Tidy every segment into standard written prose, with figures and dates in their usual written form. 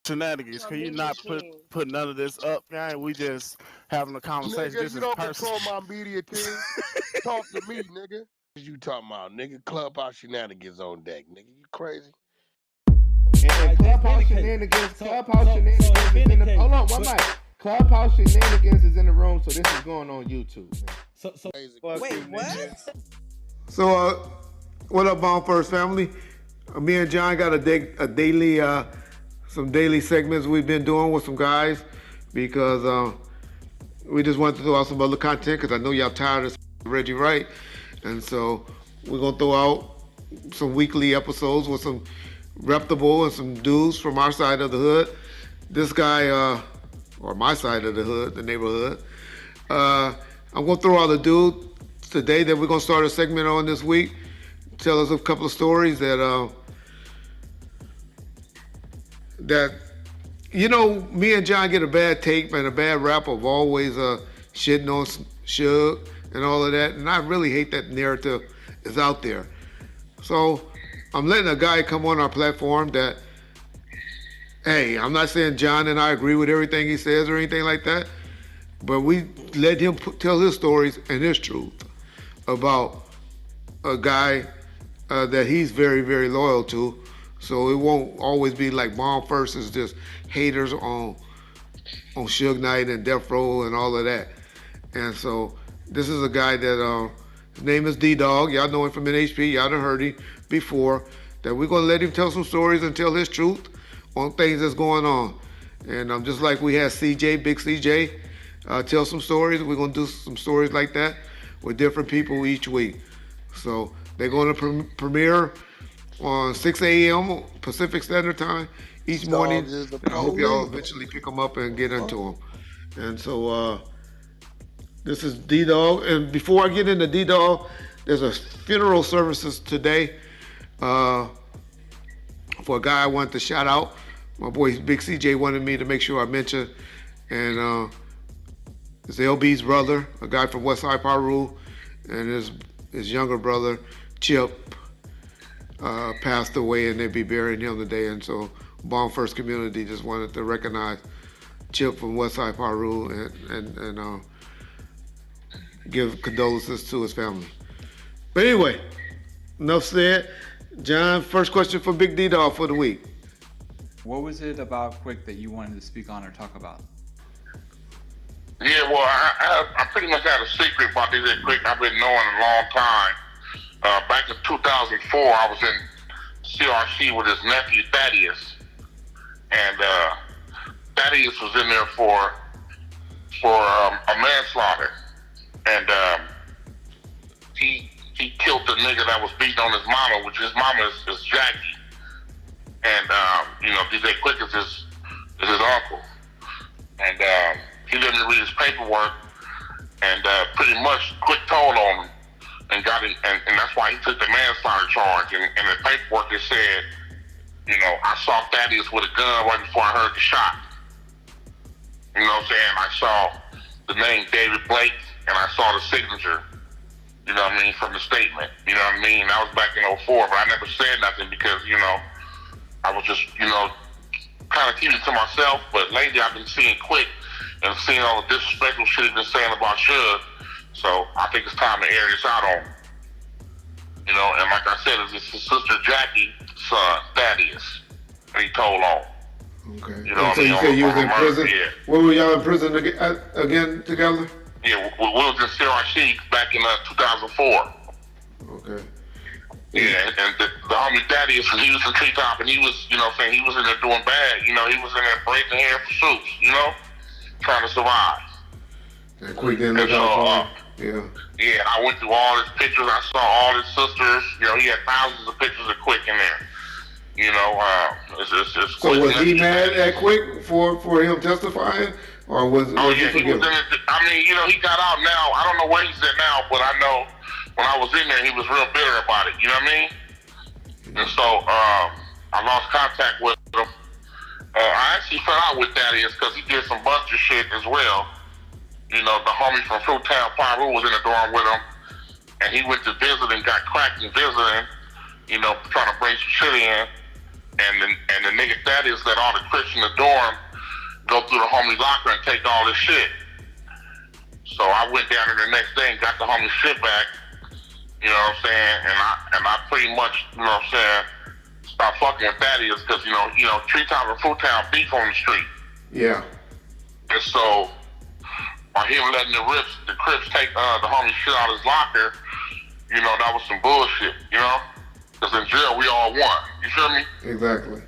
shenanigans. Can you Media not team. put none of this up, guy? We just having a conversation. Nigga, This you is don't personal. control my media team. Talk to me, nigga. What you talking about, nigga? Clubhouse shenanigans on deck, nigga. You crazy? And Clubhouse shenanigans, Clubhouse shenanigans is in the. Hold on, one mic. Clubhouse shenanigans is in the room, so this is going on YouTube. Man. So Wait, what? So, what up, Bomb First family? Me and John got a daily, some daily segments we've been doing with some guys because we just wanted to throw out some other content because I know y'all tired of Reggie Wright, and so we're gonna throw out some weekly episodes with some reputable and some dudes from our side of the hood. This guy, or my side of the hood, the neighborhood. I'm gonna throw out a dude today that we're gonna start a segment on this week. Tell us a couple of stories that you know, me and John get a bad tape and a bad rap of always shitting on Suge and all of that, and I really hate that narrative is out there. So I'm letting a guy come on our platform that, hey, I'm not saying John and I agree with everything he says or anything like that, but we let him tell his stories and his truth about a guy that he's very, very loyal to. So it won't always be like Bomb First is just haters on Suge Knight and Death Row and all of that. And so this is a guy that his name is D-Dog. Y'all know him from NHP. Y'all done heard him before. That we're gonna let him tell some stories and tell his truth on things that's going on. And just like we had CJ, Big CJ, tell some stories. We're gonna do some stories like that with different people each week. So they're gonna premiere on 6 a.m. Pacific Standard Time each morning. And I hope y'all eventually pick them up and get into them. And so this is D-Dog. And before I get into D-Dog, there's a funeral services today for a guy I wanted to shout out. My boy Big CJ wanted me to make sure I mention. And it's LB's brother, a guy from Westside Paru, and his younger brother, Chip, passed away, and they'd be burying him today. And so Bomb First community just wanted to recognize Chip from Westside Paru and give condolences to his family. But anyway, enough said. John, first question for Big D-Dog for the week. What was it about Quik that you wanted to speak on or talk about? Yeah, well, I pretty much had a secret about this Quik I've been knowing a long time. Back in 2004, I was in CRC with his nephew Thaddeus, and Thaddeus was in there for a manslaughter, and he killed the nigga that was beating on his mama, which his mama is Jackie, and you know, DJ Quik is his uncle, and he let me read his paperwork, and pretty much Quik told on him. And got him, and that's why he took the manslaughter charge. And in the paperwork it said, you know, I saw Thaddeus with a gun right before I heard the shot. You know what I'm saying? I saw the name David Blake, and I saw the signature, you know what I mean, from the statement. You know what I mean? That was back in '04, but I never said nothing because, you know, I was just, you know, kind of keeping it to myself. But lately I've been seeing Quik and seeing all the disrespectful shit he's been saying about Suge. So I think it's time to air this out on him. You know, and like I said, it's his sister Jackie's son, Thaddeus, that he told on. Okay. You know, so you said you was in prison? Yeah. Where were y'all in prison again together? Yeah, we was in CRC back in 2004. Okay. Yeah, and the homie Thaddeus, he was in Treetop, and he was, you know what I'm saying, he was in there doing bad. You know, he was in there breaking hair for soups, you know, trying to survive. And Quik didn't look out for him. Yeah, I went through all his pictures. I saw all his sisters. You know, he had thousands of pictures of Quik in there. You know, it's so was he mad at Quik for him testifying, or was yeah, he was in it. I mean, you know, he got out now. I don't know where he's at now, but I know when I was in there, he was real bitter about it. You know what I mean? And so I lost contact with him. I actually fell out with Thaddeus because he did some buster shit as well. You know, the homie from Fruitown Paru was in the dorm with him, and he went to visit and got cracked in visiting, you know, trying to bring some shit in. and the nigga Thaddeus let all the Crips in the dorm go through the homie locker and take all this shit. So I went down there the next day and got the homie shit back. You know what I'm saying? And I pretty much, you know what I'm saying, stopped fucking with Thaddeus because, you know, Treetop and Fruittown beef on the street. Yeah. And so, by him letting the Crips take the homie shit out of his locker, you know, that was some bullshit, you know? Because in jail, we all won. You feel me? Exactly.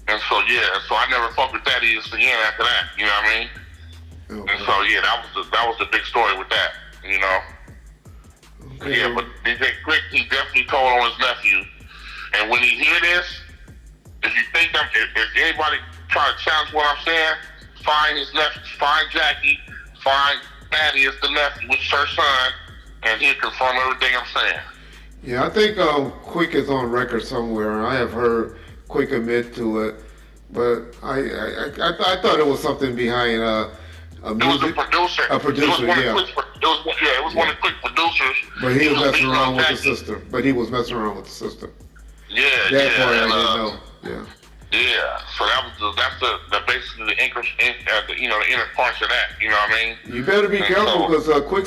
And so, yeah, so I never fucked with Thaddeus again after that, you know what I mean? Okay. And so, yeah, that was the big story with that, you know? Okay. Yeah, but DJ Quik, he definitely told on his nephew. And when he hear this, if you think if anybody try to challenge what I'm saying, find his nephew, find Jackie, find Thaddeus, the nephew, which is her son, and he'll confirm everything I'm saying. Yeah, I think Quik is on record somewhere. I have heard Quik admit to it, but I thought it was something behind a music. It was a producer. A producer, yeah. It was one of the Quik producers. But he was messing around with the sister. Yeah, That part I and, didn't know. Yeah. Yeah, so that's the basically the inner parts of that. You know what I mean? You better be careful because Quik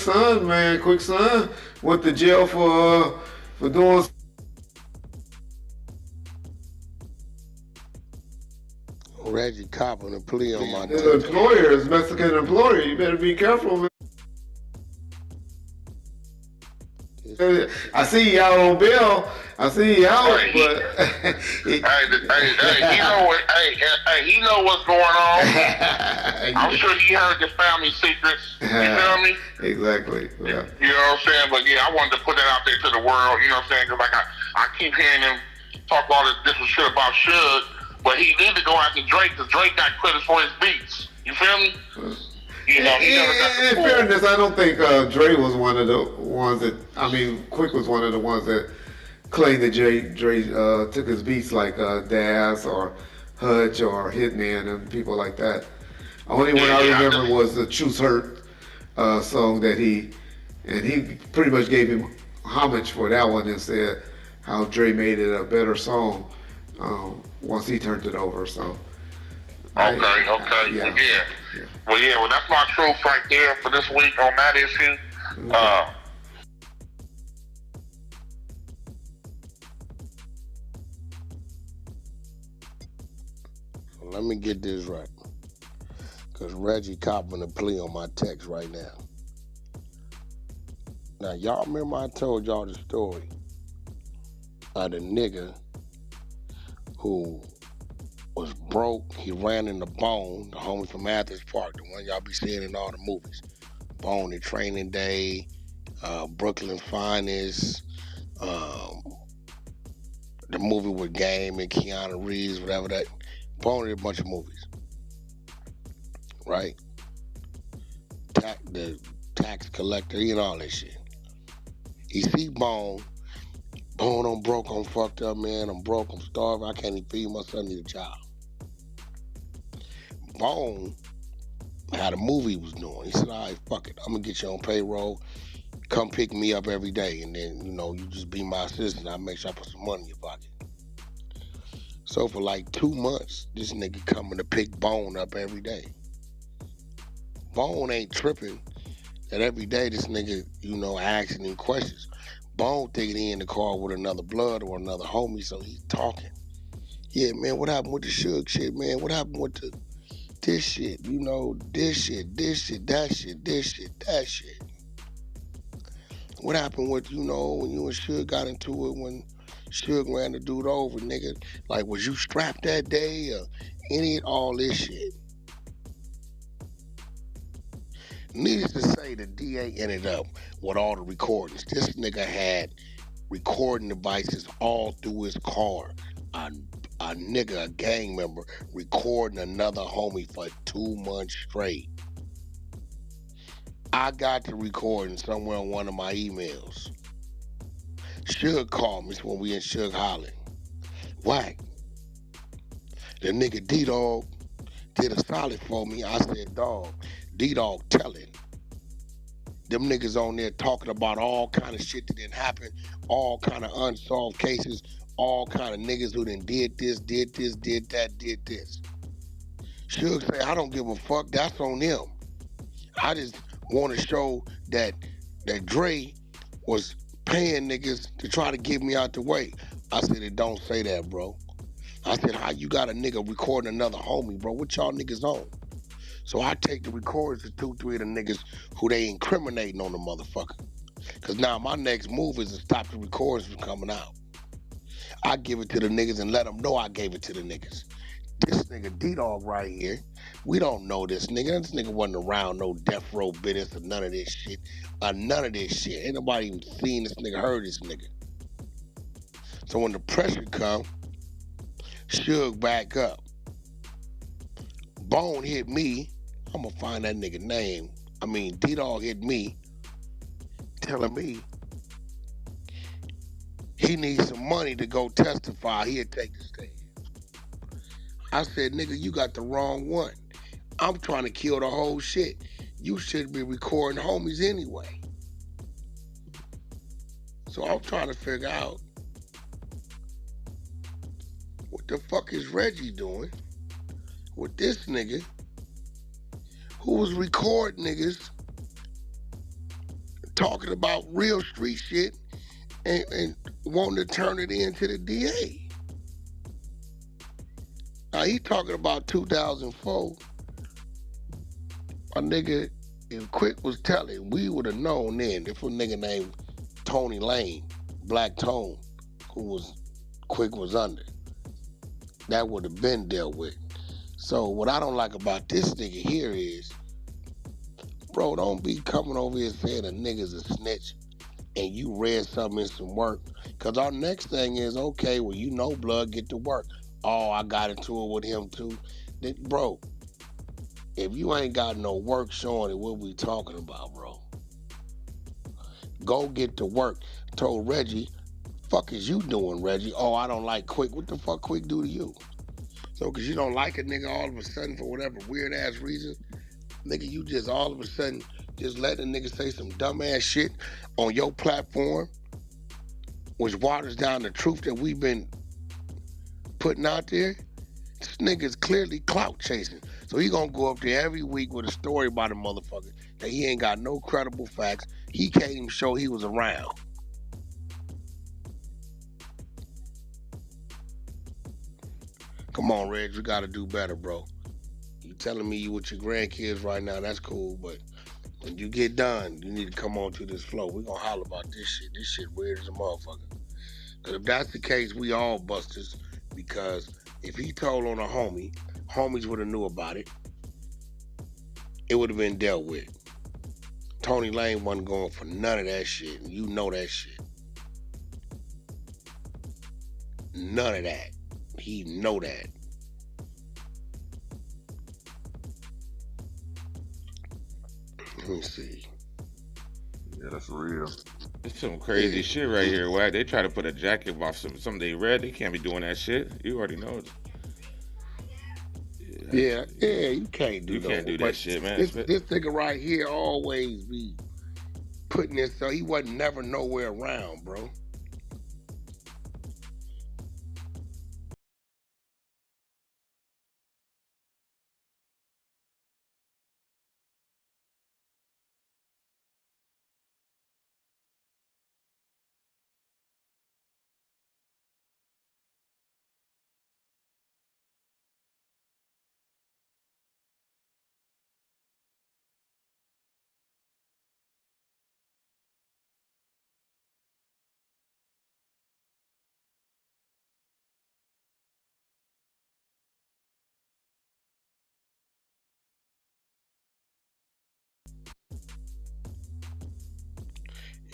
son went to jail for doing. Reggie copping a plea on my His text. employer, his Mexican employer. You better be careful, man. I see you out on bail. I see you out, Hey, but he know what? He know what's going on. I'm sure he heard the family secrets. You feel me? Exactly. Yeah. You know what I'm saying? But yeah, I wanted to put that out there to the world. You know what I'm saying? Because like I keep hearing him talk all this different shit about Suge, but he need to go after Drake because Drake got credit for his beats. You feel me? You know, he never got the In full. fairness, I don't think Dre was one of the ones that. I mean, Quik was one of the ones that claimed that Dre took his beats like Daz or Hutch or Hitman and people like that. Only one I remember was the Truth Hurt song that he pretty much gave him homage for that one and said how Dre made it a better song once he turned it over. So. Okay. Yeah. Well, that's my truth right there for this week on that issue. Let me get this right. Because Reggie copping a plea on my text right now. Now, y'all remember I told y'all the story of the nigga who was broke. He ran into Bone, the homie from Athens Park, the one y'all be seeing in all the movies. Bone in Training Day, Brooklyn Finest, the movie with Game and Keanu Reeves, whatever that. Bone did a bunch of movies, right? The tax collector, you know, all that shit. He see Bone. Bone, I'm broke, I'm fucked up, man. I'm broke, I'm starving. I can't even feed my son, need a job. Bone had a movie he was doing. He said, all right, fuck it. I'm going to get you on payroll. Come pick me up every day. And then, you know, you just be my assistant. I'll make sure I put some money in your pocket. So for like 2 months, this nigga coming to pick Bone up every day. Bone ain't tripping that every day this nigga, you know, asking him questions. Bone thinking he in the car with another blood or another homie, so he's talking. Yeah, man, what happened with the Suge shit, man? What happened with this shit? You know, this shit, that shit, this shit, that shit. What happened with, you know, when you and Suge got into it when Suge ran the dude over, nigga? Like, was you strapped that day or any of all this shit? Needless to say, the DA ended up with all the recordings. This nigga had recording devices all through his car. A nigga, a gang member, recording another homie for 2 months straight. I got the recording somewhere on one of my emails. Suge called me when we in Suge hollering. Wack, the nigga D-Dog did a solid for me. I said, dog, D-Dog telling. Them niggas on there talking about all kind of shit that didn't happen, all kind of unsolved cases, all kind of niggas who done did this, did that, did this. Suge say, I don't give a fuck, that's on them. I just want to show that Dre was paying niggas to try to get me out the way. I said, it don't say that, bro. I said, how you got a nigga recording another homie, bro? What y'all niggas on? So I take the recordings to 2-3 of the niggas who they incriminating on the motherfucker. Cause now my next move is to stop the recordings from coming out. I give it to the niggas and let them know I gave it to the niggas. This nigga D-Dog right here, we don't know this nigga. This nigga wasn't around no death row business or none of this shit. None of this shit. Ain't nobody even seen this nigga, heard this nigga. So when the pressure come, Suge back up. Bone hit me. I'm gonna find that nigga name. D-Dog hit me, telling me he needs some money to go testify. He'll take the stand. I said, nigga, you got the wrong one. I'm trying to kill the whole shit. You should be recording homies anyway. So I'm trying to figure out what the fuck is Reggie doing with this nigga who was recording niggas talking about real street shit and wanting to turn it into the DA. Now he talking about 2004. A nigga, if Quik was telling, we would have known then. If a nigga named Tony Lane, Black Tone, who was Quik was under, that would have been dealt with. So what I don't like about this nigga here is, bro, don't be coming over here saying a nigga's a snitch and you read something in some work. Cause our next thing is, okay, well, you know blood, get to work. Oh, I got into it with him too. Then, bro, if you ain't got no work showing it, what we talking about, bro? Go get to work. Told Reggie, fuck is you doing, Reggie? Oh, I don't like Quik. What the fuck Quik do to you? So, cause you don't like a nigga all of a sudden for whatever weird ass reason, nigga, you just all of a sudden just let a nigga say some dumb ass shit on your platform, which waters down the truth that we've been putting out there. This nigga's clearly clout chasing. So he gonna go up there every week with a story about a motherfucker that he ain't got no credible facts. He can't even show he was around. Come on, Reg, you gotta do better, bro. You telling me you with your grandkids right now, that's cool, but when you get done, you need to come on to this flow. We gonna holler about this shit. This shit weird as a motherfucker. Cause if that's the case, we all busters, because if he told on a homie, homies would have knew about it. It would have been dealt with. Tony Lane wasn't going for none of that shit, and you know that shit. None of that. He know that. Let me see. Yeah, that's real. It's some crazy shit right here, Wack. They try to put a jacket off something they read. They can't be doing that shit. You already know it. Yeah, you can't do that. You can't do that shit, man. This nigga right here always be putting this, so he wasn't never nowhere around, bro.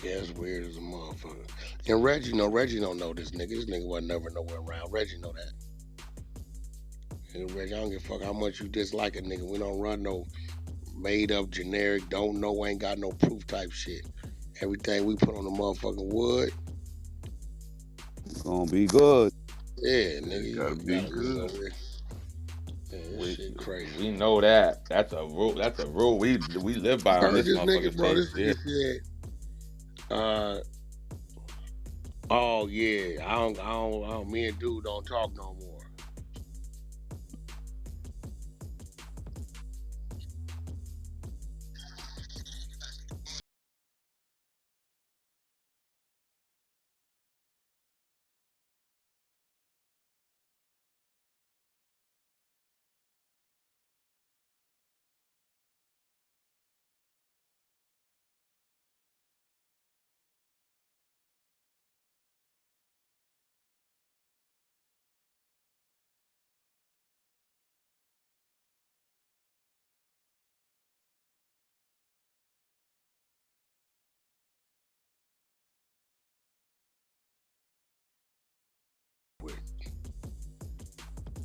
Yeah, it's weird as a motherfucker. And Reggie don't know this nigga. This nigga wasn't never nowhere around. Reggie know that. And Reggie, I don't give a fuck how much you dislike a nigga. We don't run no made up, generic, don't know, ain't got no proof type shit. Everything we put on the motherfucking wood, gonna be good. yeah, nigga, you gotta be good. Yeah, this shit crazy. We know that. That's a rule. That's a rule we live by on Heard this this nigga, motherfucking bro. This stage. nigga said, Oh yeah, I don't. Me and dude don't talk no more.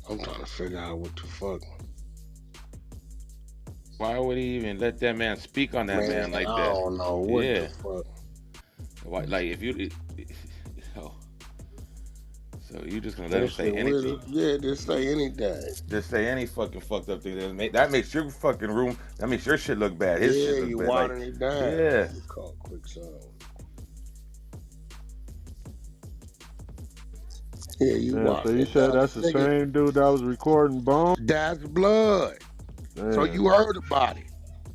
I'm trying to figure out what the fuck. Why would he even let that man speak on that man like I that? don't know what Yeah. the fuck. Why, like if you, oh, so you just gonna let him That say shit anything? weird. Yeah, just say anything. Just say any fucking fucked up thing. That makes your fucking room. That makes your shit look bad. His Yeah, shit look you bad. Like, watering it down. yeah. You call Quik son. Yeah, you Damn, watering so you it said down. that's the Nigga, same dude that was recording Bone? that's blood. So Damn. you heard about it.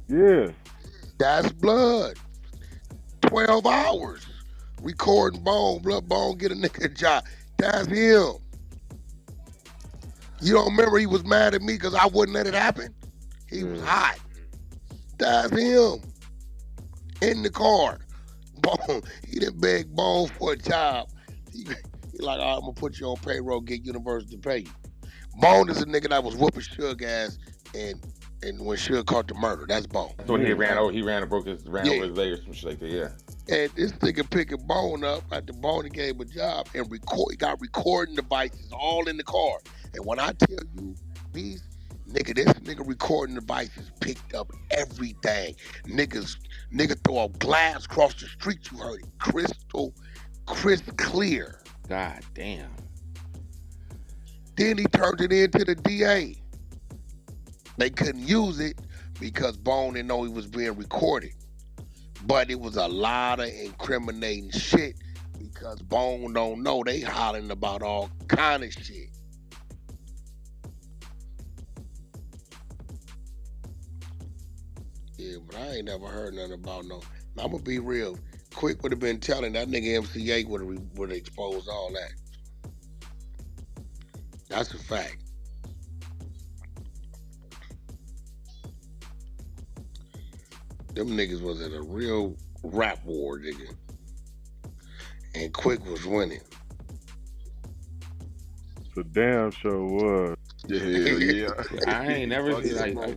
Yeah. That's blood. 12 hours recording Bone. Blood Bone get a nigga a job. That's him. You don't remember he was mad at me because I wouldn't let it happen? He was hot. That's him. In the car. Bone. He didn't beg Bone for a job. He like, I'm going to put you on payroll, get Universal to pay you. Bone is a nigga that was whooping Suge ass and when Suge caught the murder. That's Bone. That's when he ran over over his leg or some shit like that. Yeah. And this nigga picking Bone up at the Bone gave him a job and he got recording devices all in the car. And when I tell you, Beast, nigga, this nigga recording devices picked up everything. Nigga throw a glass across the street, you heard it. Crystal clear. God damn. Then he turned it into the DA. They couldn't use it because Bone didn't know he was being recorded. But it was a lot of incriminating shit because Bone don't know they hollering about all kind of shit. Yeah, but I ain't never heard nothing about no. I'm gonna be real. Quik would have been telling that nigga MCA would have exposed all that. That's a fact. Them niggas was in a real rap war, nigga. And Quik was winning. The damn show was. Yeah. I ain't never like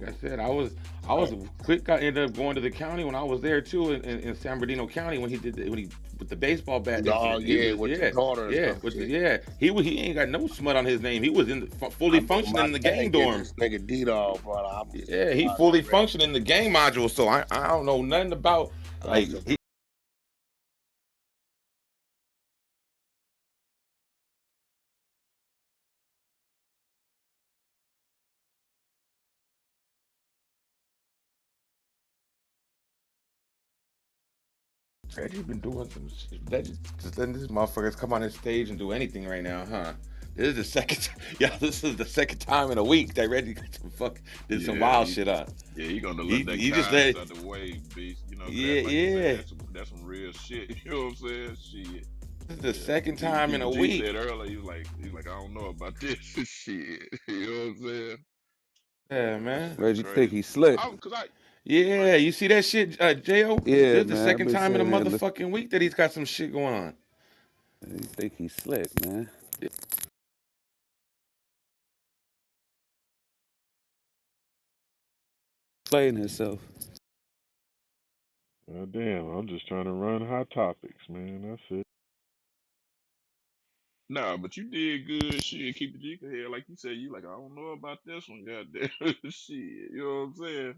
I said, I was Quik. I ended up going to the county when I was there too in San Bernardino County when he with the baseball bat. Oh yeah, with the daughter. He ain't got no smut on his name. He was fully functioning in the gang dorm. This nigga D-Dog, brother. Yeah, he fully functioning in the gang module. So I don't know nothing about like he. Reggie been doing some shit. Just letting these motherfuckers come on this stage and do anything right now, huh? This is the second, this is the second time in a week that Reggie did some wild shit up. Yeah, he gonna let that just let out the way, Beast. You know, yeah. That's some real shit. You know what I'm saying? Shit. This is the second time in a week. He said earlier, he's like, I don't know about this shit. You know what I'm saying? Yeah, man. Reggie think he slick. Yeah, you see that shit, J.O.? Yeah, this is the man, second time in a motherfucking week that he's got some shit going on. He think he's slick, man. Playing himself. Oh, damn, I'm just trying to run hot topics, man. That's it. Nah, but you did good shit. Keep the G here. Like you said, you like, I don't know about this one, goddamn shit. You know what I'm saying?